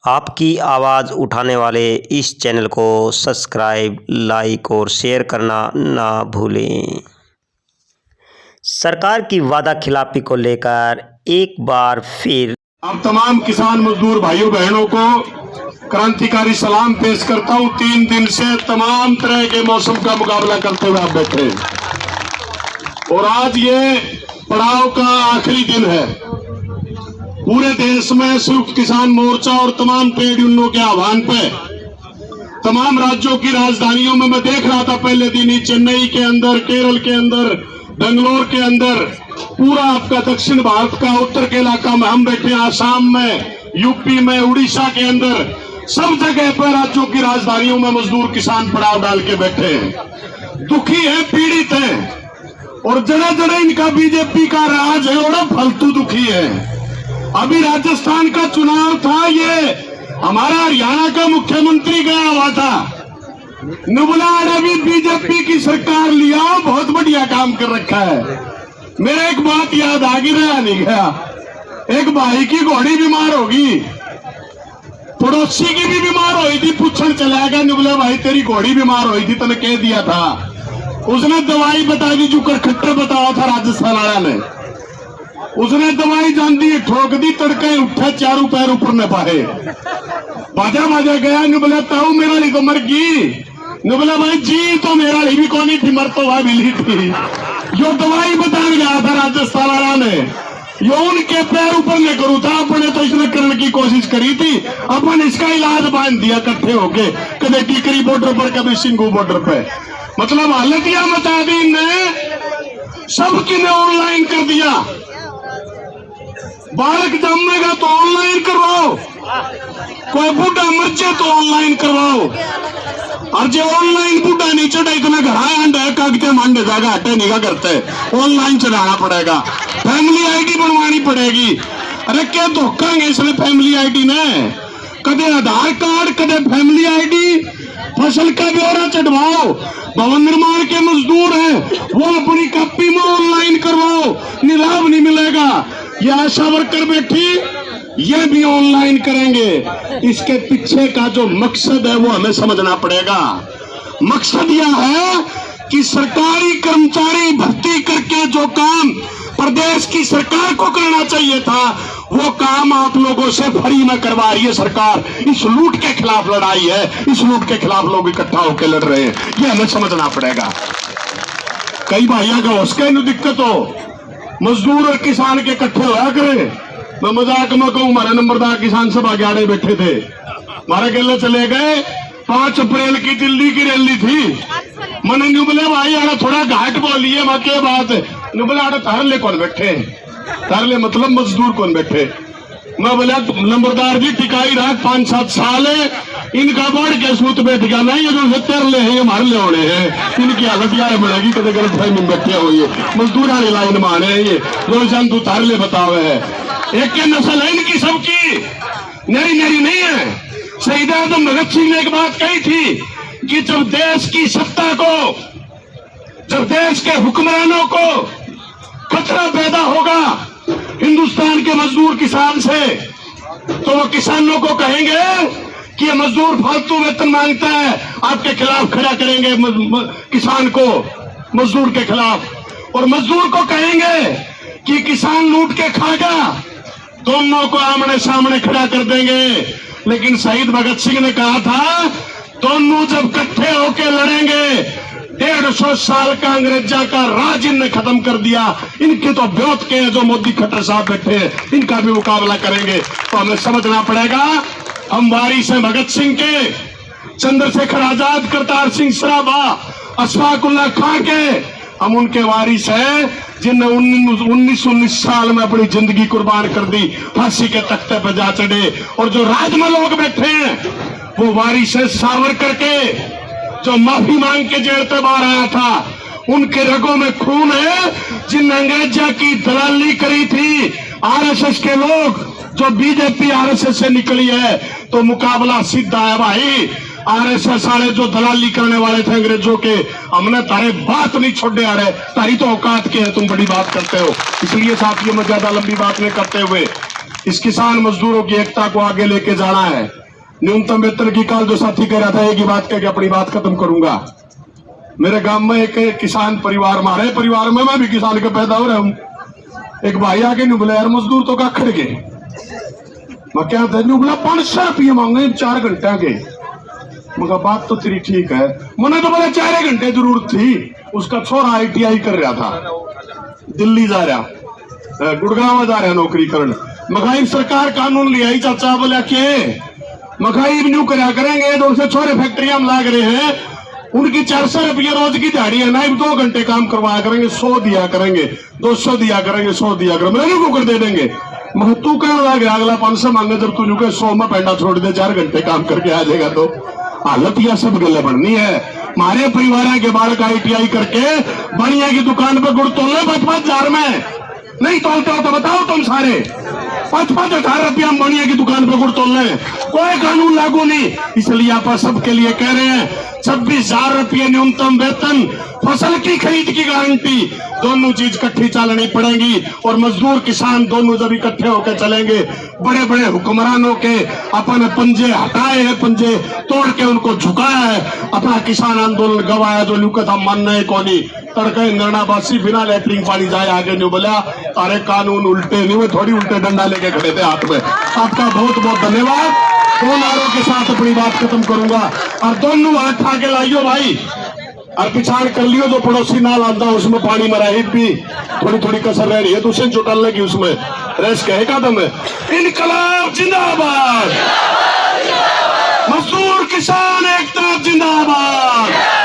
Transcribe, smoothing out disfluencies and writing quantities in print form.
आपकी आवाज़ उठाने वाले इस चैनल को सब्सक्राइब, लाइक और शेयर करना ना भूलें। सरकार की वादा खिलाफी को लेकर एक बार फिर अब तमाम किसान मजदूर भाइयों बहनों को क्रांतिकारी सलाम पेश करता हूं। 3 दिन से तमाम तरह के मौसम का मुकाबला करते हुए आप बैठे हैं और आज ये पड़ाव का आखिरी दिन है। पूरे देश में संयुक्त किसान मोर्चा और तमाम ट्रेड यूनियनों के आह्वान पे तमाम राज्यों की राजधानियों में मैं देख रहा था पहले दिन ही, चेन्नई के अंदर, केरल के अंदर, बेंगलोर के अंदर, पूरा आपका दक्षिण भारत का उत्तर के इलाका में हम बैठे हैं, आसाम में, यूपी में, उड़ीसा के अंदर, सब जगह पर राज्यों की राजधानियों में मजदूर किसान पड़ाव डाल के बैठे हैं, दुखी है, पीड़ित है और जड़ा जड़ा इनका बीजेपी का राज है और फालतू दुखी है। अभी राजस्थान का चुनाव था, ये हमारा हरियाणा का मुख्यमंत्री गया हुआ था, नुबला अभी बीजेपी की सरकार लिया, बहुत बढ़िया काम कर रखा है। मेरा एक बात याद आ गई, रहा नहीं गया, एक भाई की घोड़ी बीमार होगी, पड़ोसी की भी बीमार हुई थी, पूछने चला गया, नुबला भाई तेरी घोड़ी बीमार हुई थी, तूने कह दिया था। उसने दवाई बता दी जो खट्टर बताया था राजस्थान वाला ने, उसने दवाई जान दी, ठोक दी, तड़के उठा, चारों पैर ऊपर न पाए, बाजा बाजा गया, नुबला ताऊ मेरा ली तो मर गई, नुबला भाई जी तो मेरा ली भी कौन थी, मर तो वह मिली थी, जो दवाई बता गया था राजस्थान वाला ने, यो उनके पैर ऊपर न करूँ था, अपने तो इसने करने की कोशिश करी थी, अपन इसका इलाज बांध दिया इकट्ठे होके, कभी टिकरी बॉर्डर पर, कभी सिंगू बॉर्डर पे, मतलब हालत यह मचा दी ने, सबकी ने ऑनलाइन कर दिया। बालक जमेगा तो ऑनलाइन करवाओ, कोई बूढ़ा मर जाए तो ऑनलाइन करवाओ, और जो ऑनलाइन बूढ़ा नहीं चढ़ा इतना घड़ा कागते मांडे जाएगा, हटे नहीं करते, ऑनलाइन चढ़ाना पड़ेगा, फैमिली आईडी बनवानी पड़ेगी। अरे क्या धोखा है इसमें फैमिली आईडी ने, कदे आधार कार्ड, कदे फैमिली आईडी, फसल का ब्यौरा चढ़वाओ, भवन निर्माण के मजदूर हैं वो अपनी कॉपी में ऑनलाइन करवाओ, लाभ नहीं मिलेगा। ये आशा वर्कर बैठी, ये भी ऑनलाइन करेंगे। इसके पीछे का जो मकसद है वो हमें समझना पड़ेगा। मकसद यह है कि सरकारी कर्मचारी भर्ती करके जो काम प्रदेश की सरकार को करना चाहिए था, वो काम आप लोगों से फ्री में करवा रही है सरकार। इस लूट के खिलाफ लड़ाई है, इस लूट के खिलाफ लोग इकट्ठा होकर लड़ रहे हैं, ये हमें समझना पड़ेगा। कई भाइयों का उसके दिक्कत हो, मजदूर और किसान के इकट्ठे होया करे। मैं मजाक में कहूं, हमारे नंबरदार किसान सभा के आड़े बैठे थे, हमारे गले चले गए, 5 अप्रैल की दिल्ली की रैली थी, मैंने नुबले भाई आड़ा थोड़ा घाट बोलिए, मां के बात नुबले आड़ा तारले कौन बैठे, तारले मतलब मजदूर कौन बैठे। मैं बोला नंबरदार जी टिकाई रहा 5-7 साल है, इनका बढ़ के सूत बैठ गया, नहीं ये जो तेरले हैं ये मार ले होने हैं, इनकी हालत यह बढ़ेगी, कदे गलत फहमी में बैठे हुए मजदूर वाली लाइन माने ये जो जन तारले बतावे है, एक के नस्ल है इनकी सबकी, नरी नरी नहीं है। शहीद आजम भगत सिंह ने एक बात कही थी कि जब देश की सत्ता को, जब देश के हुक्मरानों को खतरा पैदा होगा हिंदुस्तान के मजदूर किसान से, तो वो किसानों को कहेंगे कि ये मजदूर फालतू वेतन मांगता है, आपके खिलाफ खड़ा करेंगे किसान को, मजदूर के खिलाफ, और मजदूर को कहेंगे कि किसान लूट के खाएगा, दोनों को आमने सामने खड़ा कर देंगे। लेकिन शहीद भगत सिंह ने कहा था दोनों जब इकट्ठे होकर लड़ेंगे, 150 साल का अंग्रेजा का राज इनने खत्म कर दिया, इनके तो ब्योत के जो मोदी खट्टर साहब बैठे हैं, इनका भी मुकाबला करेंगे। तो हमें समझना पड़ेगा, हम वारिस हैं भगत सिंह के, चंद्रशेखर आजाद, करतार सिंह सराभा, अशफाक उल्लाह खां के, हम उनके वारिस हैं जिनने 19 साल में अपनी जिंदगी कुर्बान कर दी, फांसी के तख्ते पर जा चढ़े। और जो राज में लोग बैठे हैं वो वारिस है सावरकर के, जो माफी मांग के जेल से बाहर आया था, उनके रगों में खून है, जिन अंग्रेजा की दलाली करी थी आरएसएस के लोग, जो बीजेपी आरएसएस से निकली है, तो मुकाबला सीधा है भाई। आरएसएस वाले जो दलाली करने वाले थे अंग्रेजों के, हमने तारे बात नहीं छोड़े आ रहे, तारी तो औकात के है, तुम बड़ी बात करते हो। इसलिए साथियों में ज्यादा लंबी बात नहीं करते हुए इस किसान मजदूरों की एकता को आगे लेके जाना है। न्यूनतम वेतन की कल जो साथी कह रहा था एक ही बात कह के अपनी बात खत्म करूंगा। मेरे गांव में एक किसान परिवार, हमारे परिवार में मैं भी किसान के पैदा हो रहा हूं। एक भाई आके नहीं बोला यार मजदूर तो का खड़ गए, मैं क्या नहीं बोला 500 रुपये मांगे 4 घंटे के। मगर बात तो तेरी ठीक है, मैंने तो बोला 4 घंटे जरूरत थी। उसका छोरा ITI कर रहा था, दिल्ली जा रहा, गुड़गांव जा रहा नौकरी करने। मगाई सरकार कानून ले आई चाचा, बोला के मगाई न्यू करा करेंगे तो उनसे छोरे फैक्ट्रियां में लाग रहे हैं, उनकी 400 रुपये रोज की दिहाड़ी है ना, 2 घंटे काम करवाया करेंगे, 100 दिया करेंगे, 200 दिया करेंगे, 100 दिया करेंगे, मेरे को कर दे देंगे। मगर तू कहने लग रहा अगला 500 मांगे, जब तू यूं 100 में पैंडा छोड़ दे 4 घंटे काम करके आ जाएगा तो हालत यह सब गले बढ़नी है। हमारे परिवार के बालक ITI करके बढ़िया की दुकान पर गुड़ तोल ले 5-5 हजार में, नहीं तोलते हो तो बताओ तुम सारे। 5-5 हजार रुपया बढ़िया की दुकान पर गुड़ तोल ले, कोई कानून लागू नहीं। इसलिए आप सबके लिए कह रहे हैं 26,000 रुपये न्यूनतम वेतन, फसल की खरीद की गारंटी, दोनों चीज इकट्ठी चलनी पड़ेगी। और मजदूर किसान दोनों जब इकट्ठे होकर चलेंगे, बड़े बड़े हुक्मरानों के अपने पंजे हटाए हैं, पंजे तोड़ के उनको झुकाया है, अपना किसान आंदोलन गवाया जो लुका था मानना को नहीं। तड़के इंदरना बासी बिना लेटरिंग पानी जाए आगे नहीं बोला, तारे कानून उल्टे नहीं हुए, थोड़ी उल्टे डंडा लेके खड़े थे हाथ में। आपका बहुत बहुत धन्यवाद। 2 नारों के साथ अपनी बात खत्म करूंगा। और दोनों हाथ आके लाइयो भाई, और पिछाड़ कर लियो जो पड़ोसी ना लादा उसमें पानी मराही भी थोड़ी थोड़ी कसर रह रही है, तो उसे जुटल लगी उसमें रेस कहेगा दम। इनकलाब जिंदाबाद, मजदूर किसान एकता जिंदाबाद।